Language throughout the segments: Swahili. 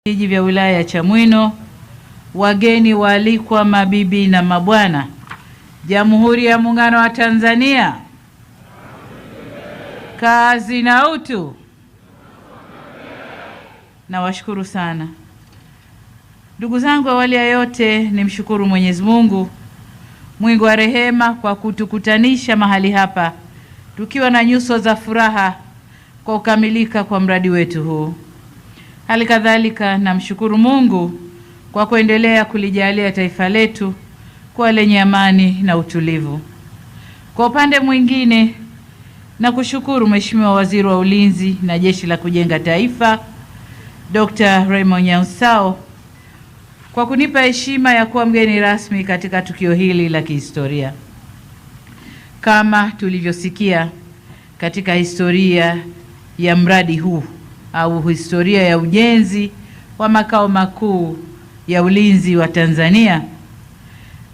Vijiji vya wilaya ya Chamwino, wageni waalikwa, mabibi na mabwana, Jamhuri ya Muungano wa Tanzania, kazi na utu. Nawashukuru sana ndugu zangu. Awali ya yote nimshukuru Mwenyezi Mungu mwingi wa rehema kwa kutukutanisha mahali hapa tukiwa na nyuso za furaha kwa kukamilika kwa mradi wetu huu. Hali kadhalika namshukuru Mungu kwa kuendelea kulijalia taifa letu kuwa lenye amani na utulivu. Kwa upande mwingine, na kushukuru Mheshimiwa Waziri wa Ulinzi na Jeshi la Kujenga Taifa, Dr. Raymond Nyausao, kwa kunipa heshima ya kuwa mgeni rasmi katika tukio hili la kihistoria. Kama tulivyosikia katika historia ya mradi huu au historia ya ujenzi wa makao makuu ya ulinzi wa Tanzania,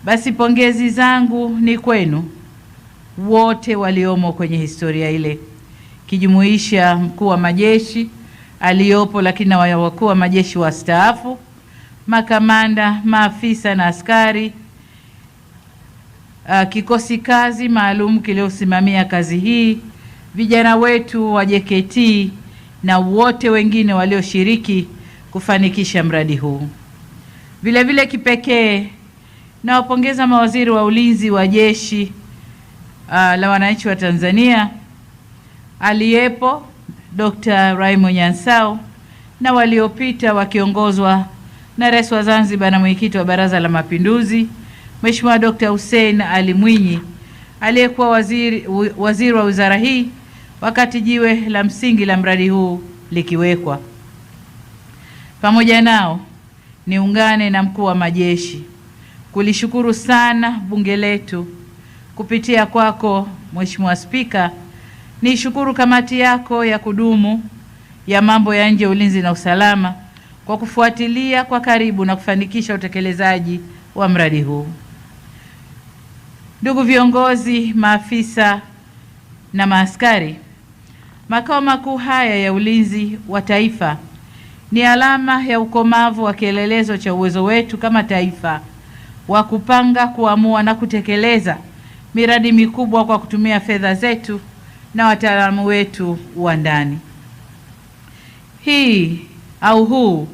basi pongezi zangu ni kwenu wote waliomo kwenye historia ile, kijumuisha mkuu wa majeshi aliyopo, lakini na wakuu wa majeshi wastaafu, makamanda, maafisa na askari, kikosi kazi maalum kiliosimamia kazi hii, vijana wetu wa JKT na wote wengine walioshiriki kufanikisha mradi huu. Vile vile kipekee na wapongeza mawaziri wa ulinzi wa jeshi la wananchi wa Tanzania aliyepo Dr. Raymond Nyausao na waliopita wakiongozwa na Rais wa Zanzibar na mwenyekiti wa Baraza la Mapinduzi Mheshimiwa Dr. Hussein Ali Mwinyi, aliyekuwa waziri wa wizara hii wakati jiwe la msingi la mradi huu likiwekwa. Pamoja nao niungane na mkuu wa majeshi kulishukuru sana bunge letu kupitia kwako Mheshimiwa Spika. Nishukuru kamati yako ya kudumu ya mambo ya nje, ulinzi na usalama kwa kufuatilia kwa karibu na kufanikisha utekelezaji wa mradi huu. Ndugu viongozi, maafisa na maaskari, makao makuu haya ya ulinzi wa taifa ni alama ya ukomavu wa kielelezo cha uwezo wetu kama taifa wa kupanga, kuamua na kutekeleza miradi mikubwa kwa kutumia fedha zetu na wataalamu wetu wa ndani. Huu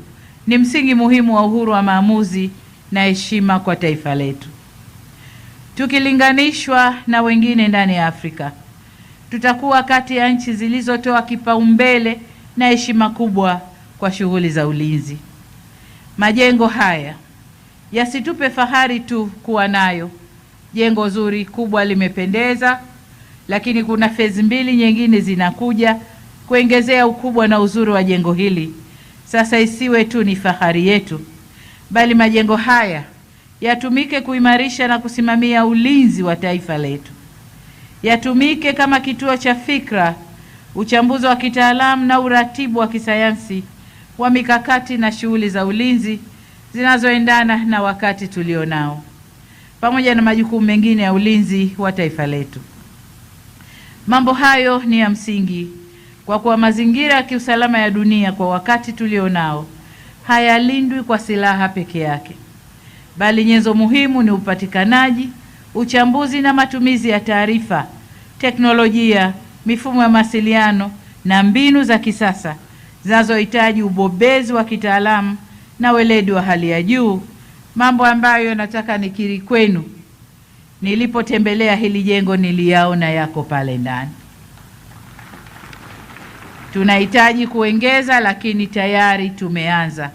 ni msingi muhimu wa uhuru wa maamuzi na heshima kwa taifa letu. Tukilinganishwa na wengine ndani ya Afrika, tutakuwa kati ya nchi zilizotoa kipaumbele na heshima kubwa kwa shughuli za ulinzi. Majengo haya yasitupe fahari tu kuwa nayo. Jengo zuri kubwa limependeza, lakini kuna fezi mbili nyingine zinakuja kuongezea ukubwa na uzuri wa jengo hili. Sasa isiwe tu ni fahari yetu, bali majengo haya yatumike kuimarisha na kusimamia ulinzi wa taifa letu. Yatumike kama kituo cha fikra, uchambuzi wa kitaalamu na uratibu wa kisayansi wa mikakati na shughuli za ulinzi zinazoendana na wakati tulionao, pamoja na majukumu mengine ya ulinzi wa taifa letu. Mambo hayo ni ya msingi kwa kuwa mazingira ya kiusalama ya dunia kwa wakati tulionao hayalindwi kwa silaha peke yake, bali nyenzo muhimu ni upatikanaji, uchambuzi na matumizi ya taarifa, teknolojia, mifumo ya mawasiliano na mbinu za kisasa zinazohitaji ubobezi wa kitaalamu na weledi wa hali ya juu, mambo ambayo nataka nikiri kwenu, nilipotembelea hili jengo niliyaona yako pale ndani. Tunahitaji kuongeza, lakini tayari tumeanza.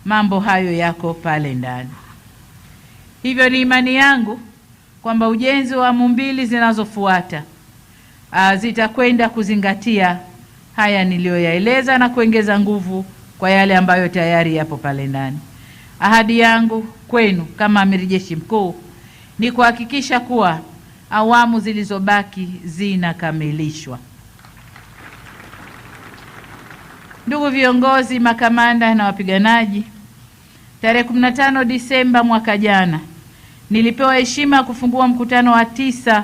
Mambo hayo yako pale ndani. Hivyo ni imani yangu kwamba ujenzi wa awamu mbili zinazofuata zitakwenda kuzingatia haya niliyoyaeleza na kuongeza nguvu kwa yale ambayo tayari yapo pale ndani. Ahadi yangu kwenu kama Amiri Jeshi Mkuu ni kuhakikisha kuwa awamu zilizobaki zinakamilishwa. Ndugu viongozi, makamanda na wapiganaji, tarehe 15 Disemba mwaka jana nilipewa heshima ya kufungua mkutano wa 9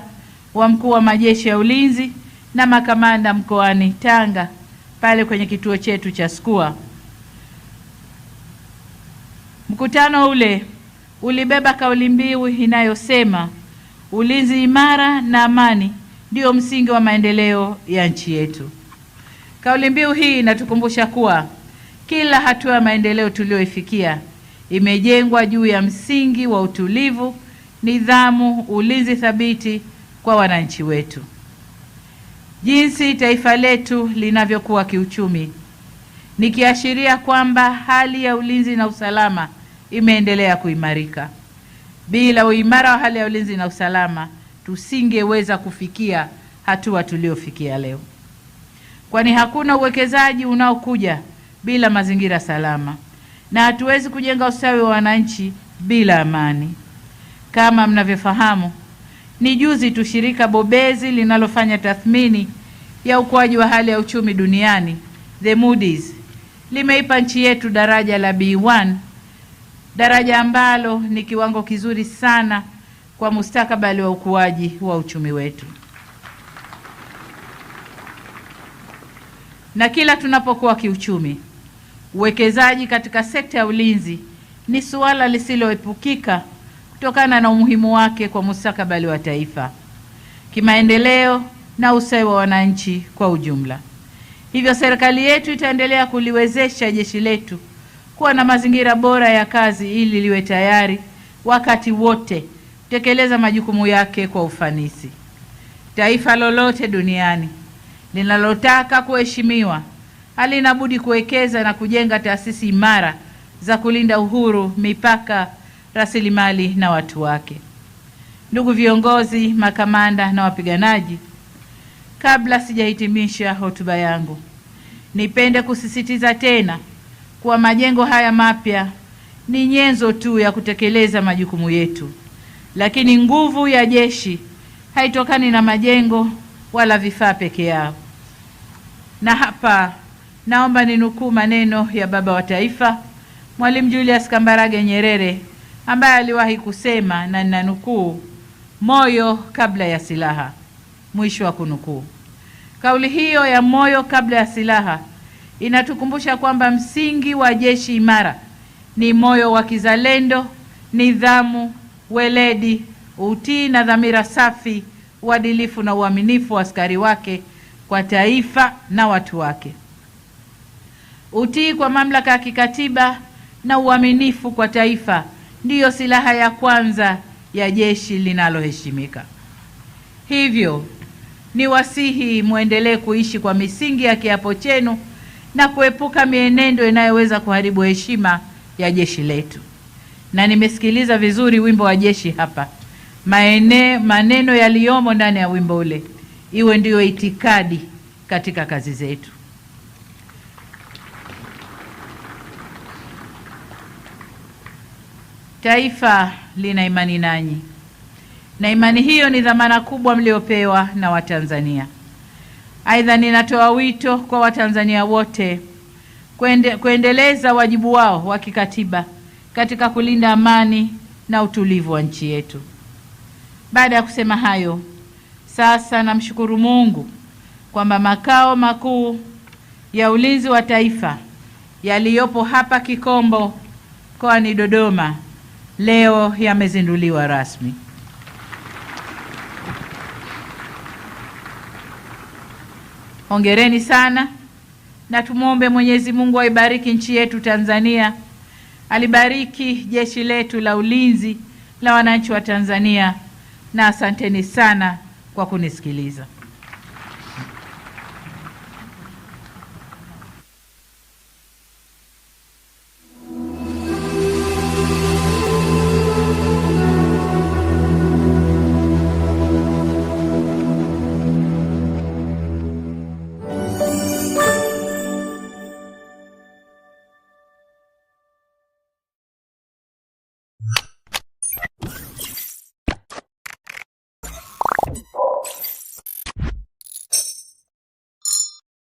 wa mkuu wa majeshi ya ulinzi na makamanda mkoani Tanga pale kwenye kituo chetu cha SCUA. Mkutano ule ulibeba kauli mbiu inayosema ulinzi imara na amani ndio msingi wa maendeleo ya nchi yetu. Kauli mbiu hii inatukumbusha kuwa kila hatua ya maendeleo tuliyoifikia imejengwa juu ya msingi wa utulivu, nidhamu, ulinzi thabiti kwa wananchi wetu. Jinsi taifa letu linavyokuwa kiuchumi ni kiashiria kwamba hali ya ulinzi na usalama imeendelea kuimarika. Bila uimara wa hali ya ulinzi na usalama, tusingeweza kufikia hatua tuliofikia leo. Kwani hakuna uwekezaji unaokuja bila mazingira salama, na hatuwezi kujenga ustawi wa wananchi bila amani. Kama mnavyofahamu, ni juzi tu shirika bobezi linalofanya tathmini ya ukuaji wa hali ya uchumi duniani, The Moody's, limeipa nchi yetu daraja la B1, daraja ambalo ni kiwango kizuri sana kwa mustakabali wa ukuaji wa uchumi wetu. Na kila tunapokuwa kiuchumi, uwekezaji katika sekta ya ulinzi ni suala lisiloepukika kutokana na umuhimu wake kwa mustakabali wa taifa, kimaendeleo na ustawi wa wananchi kwa ujumla. Hivyo serikali yetu itaendelea kuliwezesha jeshi letu kuwa na mazingira bora ya kazi ili liwe tayari wakati wote kutekeleza majukumu yake kwa ufanisi. Taifa lolote duniani linalotaka kuheshimiwa halina budi kuwekeza na kujenga taasisi imara za kulinda uhuru, mipaka, rasilimali na watu wake. Ndugu viongozi, makamanda na wapiganaji, kabla sijahitimisha hotuba yangu, nipende kusisitiza tena kuwa majengo haya mapya ni nyenzo tu ya kutekeleza majukumu yetu, lakini nguvu ya jeshi haitokani na majengo wala vifaa peke yao. Na hapa naomba ninukuu maneno ya baba wa taifa Mwalimu Julius Kambarage Nyerere, ambaye aliwahi kusema, na ninanukuu, moyo kabla ya silaha, mwisho wa kunukuu. Kauli hiyo ya moyo kabla ya silaha inatukumbusha kwamba msingi wa jeshi imara ni moyo wa kizalendo, nidhamu, weledi, utii na dhamira safi, uadilifu na uaminifu wa askari wake kwa taifa na watu wake. Utii kwa mamlaka ya kikatiba na uaminifu kwa taifa ndiyo silaha ya kwanza ya jeshi linaloheshimika. Hivyo ni wasihi muendelee kuishi kwa misingi ya kiapo chenu na kuepuka mienendo inayoweza kuharibu heshima ya jeshi letu. Na nimesikiliza vizuri wimbo wa jeshi hapa. Maneno yaliyomo ndani ya wimbo ule iwe ndiyo itikadi katika kazi zetu. Taifa lina imani nanyi, na imani hiyo ni dhamana kubwa mliopewa na Watanzania. Aidha, ninatoa wito kwa Watanzania wote kuendeleza wajibu wao wa kikatiba katika kulinda amani na utulivu wa nchi yetu. Baada ya kusema hayo, sasa namshukuru Mungu kwamba makao makuu ya ulinzi wa taifa yaliyopo hapa Kikombo mkoani Dodoma leo yamezinduliwa rasmi. Hongereni sana, na tumwombe Mwenyezi Mungu aibariki nchi yetu Tanzania, alibariki jeshi letu la ulinzi la wananchi wa Tanzania, na asanteni sana kwa kunisikiliza.